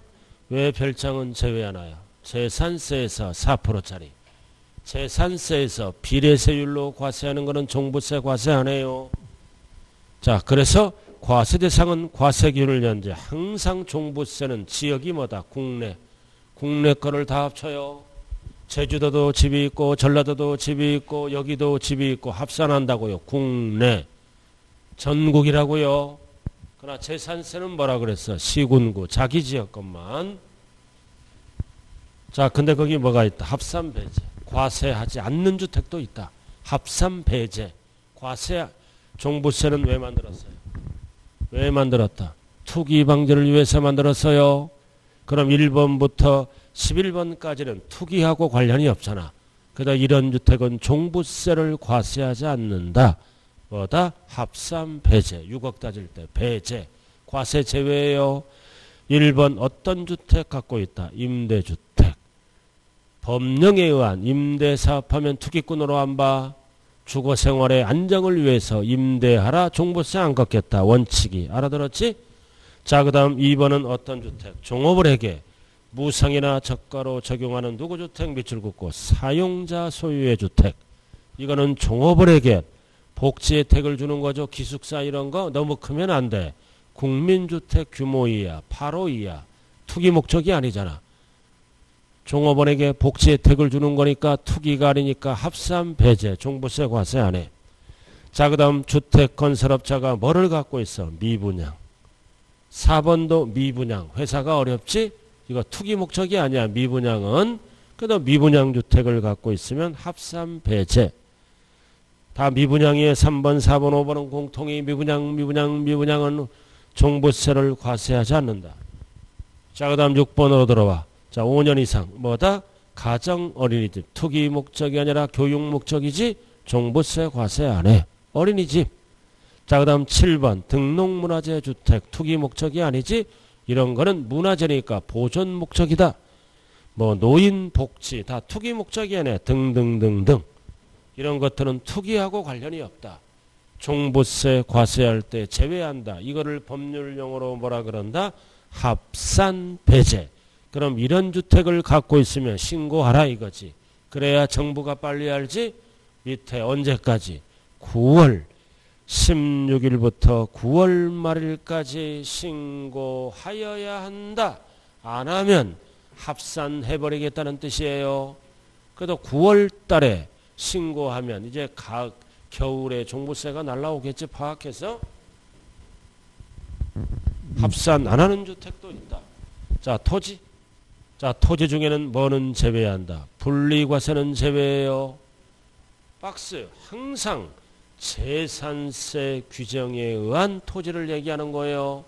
Speaker 1: 왜 별장은 제외하나요? 재산세에서 4%짜리. 재산세에서 비례세율로 과세하는 것은 종부세 과세 안 해요. 자, 그래서 과세대상은 과세기준을 연재. 항상 종부세는 지역이 뭐다? 국내. 국내 거를 다 합쳐요. 제주도도 집이 있고 전라도도 집이 있고 여기도 집이 있고 합산한다고요. 국내. 전국이라고요. 그러나 재산세는 뭐라 그랬어? 시군구. 자기 지역 것만. 자, 근데 거기 뭐가 있다? 합산배제. 과세하지 않는 주택도 있다. 합산배제. 과세. 종부세는 왜 만들었어요? 왜 만들었다? 투기 방지를 위해서 만들었어요. 그럼 1번부터 11번까지는 투기하고 관련이 없잖아. 그러다 이런 주택은 종부세를 과세하지 않는다. 뭐다? 합산 배제. 6억 따질 때 배제. 과세 제외예요. 1번 어떤 주택 갖고 있다? 임대주택. 법령에 의한 임대사업하면 투기꾼으로 안 봐. 주거생활의 안정을 위해서 임대하라. 종부세 안 걷겠다. 원칙이. 알아들었지? 자, 그 다음 2번은 어떤 주택? 종업을 해게. 무상이나 저가로 적용하는 누구주택 밑줄 긋고 사용자 소유의 주택. 이거는 종업을 해게. 복지 혜택을 주는 거죠. 기숙사 이런 거 너무 크면 안 돼. 국민주택 규모 이하, 8호 이하. 투기 목적이 아니잖아. 종업원에게 복지 혜택을 주는 거니까 투기가 아니니까 합산 배제, 종부세 과세 안 해. 자, 그 다음 주택 건설업자가 뭐를 갖고 있어? 미분양. 4번도 미분양. 회사가 어렵지? 이거 투기 목적이 아니야. 미분양은. 그래도 미분양 주택을 갖고 있으면 합산 배제. 다 미분양이에요. 3번, 4번, 5번은 공통이 미분양은 종부세를 과세하지 않는다. 자, 그 다음 6번으로 들어와. 자, 5년 이상. 뭐다? 가정 어린이집. 투기 목적이 아니라 교육 목적이지 종부세 과세 안 해. 어린이집. 자, 그 다음 7번. 등록문화재 주택. 투기 목적이 아니지. 이런 거는 문화재니까 보존 목적이다. 뭐 노인 복지. 다 투기 목적이 아니야. 등등등등. 이런 것들은 투기하고 관련이 없다. 종부세 과세할 때 제외한다. 이거를 법률 용어로 뭐라 그런다? 합산 배제. 그럼 이런 주택을 갖고 있으면 신고하라 이거지. 그래야 정부가 빨리 알지. 밑에 언제까지? 9월 16일부터 9월 말일까지 신고하여야 한다. 안 하면 합산해버리겠다는 뜻이에요. 그래도 9월 달에 신고하면 이제 겨울에 종부세가 날라오겠지. 파악해서 합산 안 하는 주택도 있다. 자, 토지. 자, 토지 중에는 뭐는 제외한다. 분리과세는 제외해요. 박스. 항상 재산세 규정에 의한 토지를 얘기하는 거예요.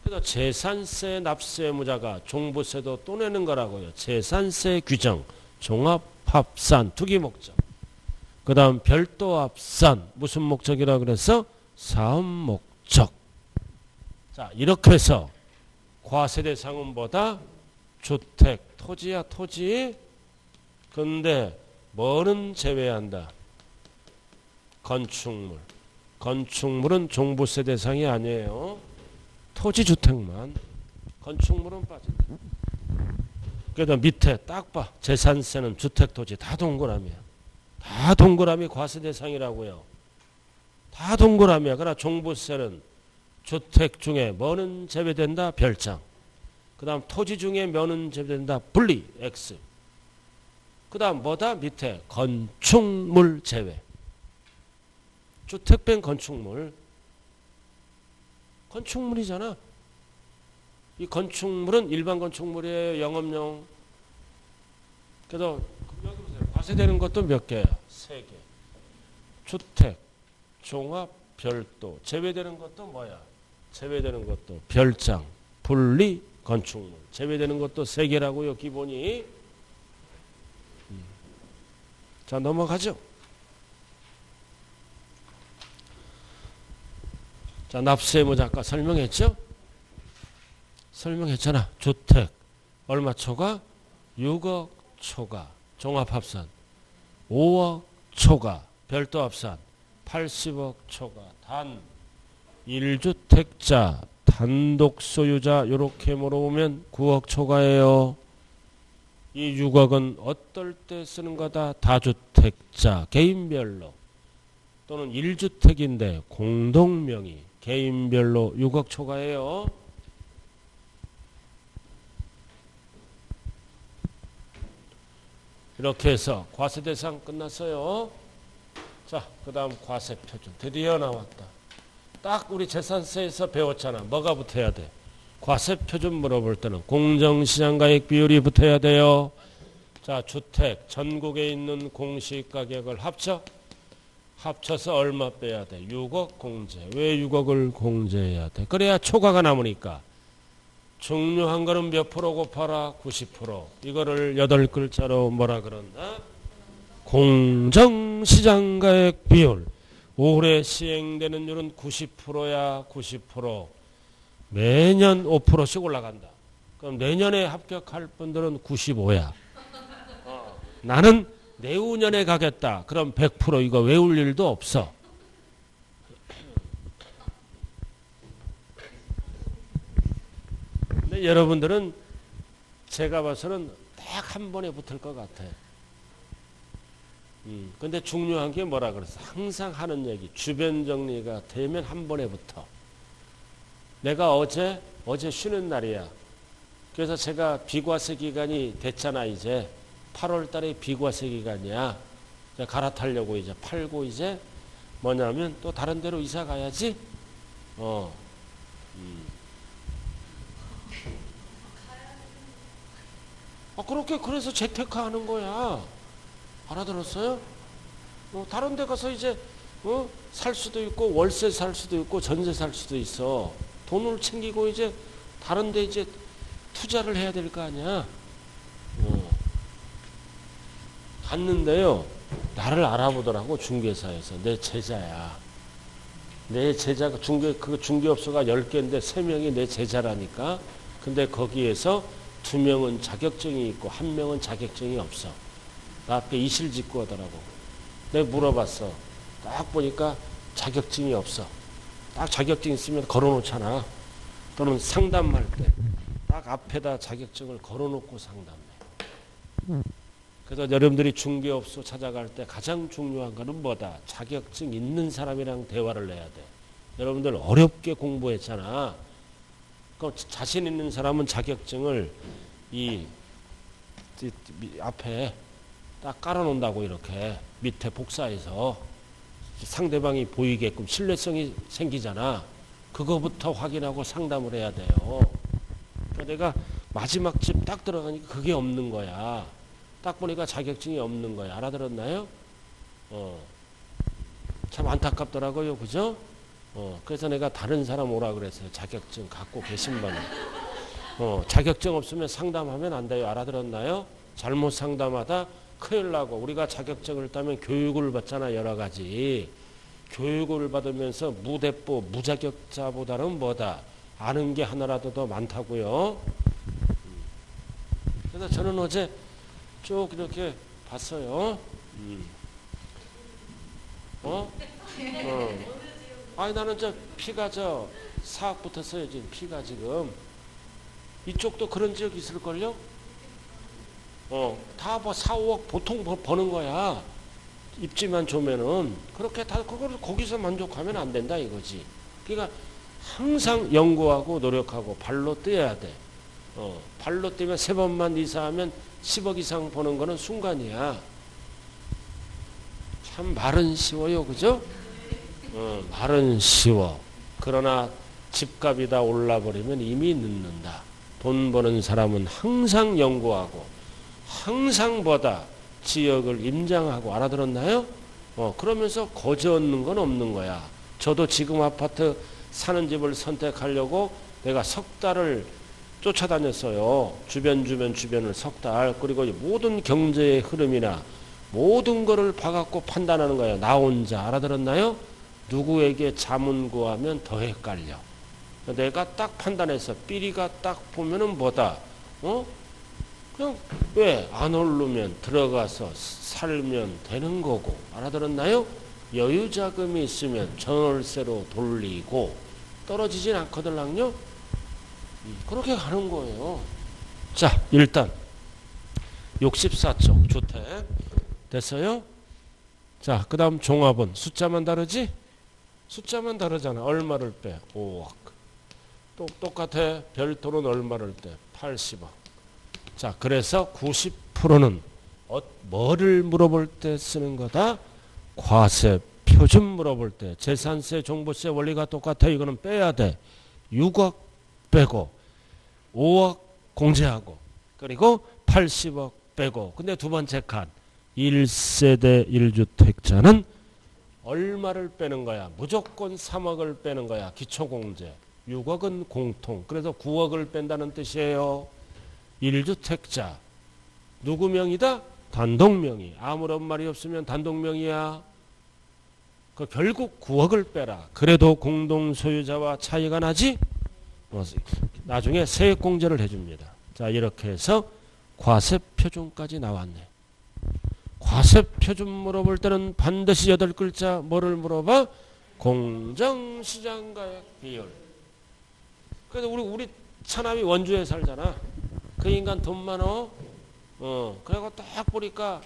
Speaker 1: 그래서 재산세 납세무자가 종부세도 또 내는 거라고요. 재산세 규정. 종합합산. 투기 목적. 그 다음 별도 합산. 무슨 목적이라 그래서? 사업 목적. 자, 이렇게 해서 과세 대상은 뭐다? 주택, 토지야, 토지. 근데 뭐는 제외한다? 건축물. 건축물은 종부세 대상이 아니에요. 토지, 주택만. 건축물은 빠진다. 그래도 밑에 딱 봐. 재산세는 주택, 토지 다 동그라미야. 다 동그라미 과세 대상이라고요. 다 동그라미야. 그러나 종부세는 주택 중에 뭐는 제외된다? 별장. 그 다음 토지 중에 뭐는 제외된다? 분리. X. 그 다음 뭐다? 밑에 건축물 제외. 주택 뺀 건축물. 건축물이잖아. 이 건축물은 일반 건축물이에요. 영업용. 그래도 여기 보세요. 과세되는 것도 몇 개야? 3개. 주택, 종합, 별도. 제외되는 것도 뭐야? 제외되는 것도 별장, 분리, 건축물. 제외되는 것도 3개라고요. 기본이. 자, 넘어가죠. 자, 납세의무자 아까 설명했죠? 설명했잖아. 주택 얼마 초과? 6억 초과. 종합합산 5억 초과. 별도합산 80억 초과. 단 1주택자 단독 소유자 이렇게 물어보면 9억 초과예요. 이 6억은 어떨 때 쓰는 거다? 다주택자 개인별로 또는 1주택인데 공동명의 개인별로 6억 초과예요. 이렇게 해서 과세 대상 끝났어요. 자, 그 다음 과세 표준 드디어 나왔다. 딱 우리 재산세에서 배웠잖아. 뭐가 붙어야 돼? 과세 표준 물어볼 때는 공정시장가액 비율이 붙어야 돼요. 자, 주택 전국에 있는 공시가격을 합쳐서 얼마 빼야 돼? 6억 공제. 왜 6억을 공제해야 돼? 그래야 초과가 남으니까. 중요한 거는 몇 프로 곱하라? 90%. 이거를 8글자로 뭐라 그런다? 공정시장가액 비율. 올해 시행되는 율은 90%야. 90%. 매년 5%씩 올라간다. 그럼 내년에 합격할 분들은 95야. 나는 내후년에 가겠다. 그럼 100% 이거 외울 일도 없어. 근데 여러분들은 제가 봐서는 딱 한 번에 붙을 것 같아. 근데 중요한 게 뭐라 그랬어? 항상 하는 얘기. 주변 정리가 되면 한 번에 붙어. 내가 어제 쉬는 날이야. 그래서 제가 비과세 기간이 됐잖아, 이제. 8월 달에 비과세 기간이야. 이제 갈아타려고 이제 팔고 이제 뭐냐면 또 다른 데로 이사 가야지. 그렇게 그래서 재테크 하는 거야. 알아들었어요? 다른 데 가서 이제 살 수도 있고 월세 살 수도 있고 전세 살 수도 있어. 돈을 챙기고 이제 다른 데 이제 투자를 해야 될 거 아니야. 갔는데요. 나를 알아보더라고, 중개사에서. 내 제자야. 내 제자가 그 중개업소가 10개인데 3명이 내 제자라니까. 근데 거기에서 2명은 자격증이 있고 1명은 자격증이 없어. 나 앞에 이실 짓고 하더라고. 내가 물어봤어. 딱 보니까 자격증이 없어. 딱 자격증 있으면 걸어놓잖아. 또는 상담할 때 딱 앞에다 자격증을 걸어놓고 상담해. 그래서 여러분들이 중개업소 찾아갈 때 가장 중요한 거는 뭐다? 자격증 있는 사람이랑 대화를 해야 돼. 여러분들 어렵게 공부했잖아. 그 자신 있는 사람은 자격증을 이 앞에 딱 깔아놓는다고, 이렇게 밑에 복사해서 상대방이 보이게끔 신뢰성이 생기잖아. 그거부터 확인하고 상담을 해야 돼요. 그러니까 내가 마지막 집 딱 들어가니까 그게 없는 거야. 딱 보니까 자격증이 없는 거야. 알아들었나요? 참 안타깝더라고요. 그죠? 그래서 내가 다른 사람 오라 그랬어요. 자격증 갖고 계신 분은. 자격증 없으면 상담하면 안 돼요. 알아들었나요? 잘못 상담하다 큰일 나고. 우리가 자격증을 따면 교육을 받잖아. 여러 가지. 교육을 받으면서 무대뽀, 무자격자보다는 뭐다? 아는 게 하나라도 더 많다고요. 그래서 저는 어제 쭉 이렇게 봤어요. 아니 나는 피가 사학 붙었어요. 지금 피가 지금. 이쪽도 그런 지역 있을걸요? 다 4, 5억 보통 버는 거야. 입지만 조면은. 그렇게 다 그걸 거기서 만족하면 안 된다 이거지. 그러니까 항상 연구하고 노력하고 발로 뛰어야 돼. 발로 뛰면 3번만 이사하면 10억 이상 버는 거는 순간이야. 참 말은 쉬워요. 그죠? 말은 쉬워. 그러나 집값이 다 올라버리면 이미 늦는다. 돈 버는 사람은 항상 연구하고 항상 지역을 임장하고. 알아들었나요? 그러면서 거저 얻는 건 없는 거야. 저도 지금 아파트 사는 집을 선택하려고 내가 석 달을 쫓아다녔어요. 주변을 석 달. 그리고 모든 경제의 흐름이나 모든 거를 봐갖고 판단하는 거예요. 나 혼자. 알아들었나요? 누구에게 자문 구하면 더 헷갈려. 내가 딱 판단해서 삐리가 딱 보면은 그냥 왜 안 오르면 들어가서 살면 되는 거고. 알아들었나요? 여유 자금이 있으면 전월세로 돌리고 떨어지진 않거든요. 그렇게 가는 거예요. 자, 일단 64쪽 주택 됐어요? 자, 그 다음 종합은 숫자만 다르지? 숫자만 다르잖아. 얼마를 빼? 5억. 똑같아. 별도는 얼마를 빼? 80억. 자, 그래서 90%는 뭐를 물어볼 때 쓰는 거다? 과세 표준 물어볼 때. 재산세, 종부세 원리가 똑같아. 이거는 빼야 돼. 6억 빼고 5억 공제하고 그리고 80억 빼고. 근데 두 번째 칸 1세대 1주택자는 얼마를 빼는 거야? 무조건 3억을 빼는 거야. 기초공제. 6억은 공통. 그래서 9억을 뺀다는 뜻이에요. 1주택자. 누구 명의다? 단독명의. 아무런 말이 없으면 단독명의야. 결국 9억을 빼라. 그래도 공동소유자와 차이가 나지? 나중에 세액공제를 해줍니다. 자, 이렇게 해서 과세표준까지 나왔네. 과세표준 물어볼 때는 반드시 8글자 뭐를 물어봐? 공정시장가액 비율. 그래서 우리 차남이 원주에 살잖아. 그 인간 돈 많어. 그래갖고 딱 보니까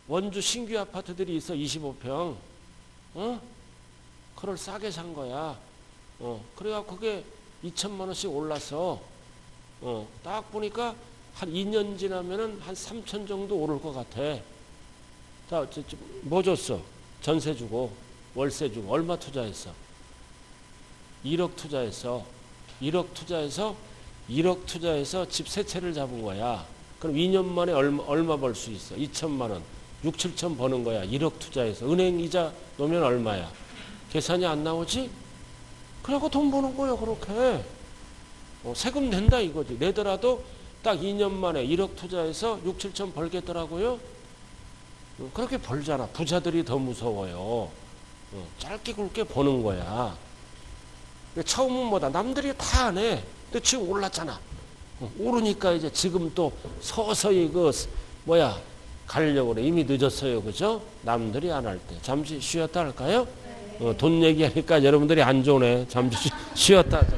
Speaker 1: 원주 신규 아파트들이 있어 25평. 어? 그걸 싸게 산 거야. 그래갖고 그게 2천만 원씩 올라서 딱 보니까 한 2년 지나면은 한 3천 정도 오를 것 같아. 자, 뭐 줬어? 전세 주고 월세 주고 얼마 투자했어? 1억 투자했어. 1억 투자해서 집 세 채를 잡은 거야. 그럼 2년 만에 얼마 벌 수 있어? 2천만 원. 6, 7천 버는 거야. 1억 투자해서. 은행 이자 놓으면 얼마야? 계산이 안 나오지? 그래갖고 돈 버는 거야, 그렇게. 세금 낸다 이거지. 내더라도 딱 2년 만에 1억 투자해서 6, 7천 벌겠더라고요. 그렇게 벌잖아. 부자들이 더 무서워요. 짧게 굵게 버는 거야. 처음은 뭐다. 남들이 다 안 해. 근데 지금 올랐잖아. 오르니까 이제 지금 또 서서히 가려고 그래. 이미 늦었어요. 그죠? 남들이 안 할 때. 잠시 쉬었다 할까요? 돈 얘기하니까 여러분들이 안 좋네. 잠시 쉬었다 하자.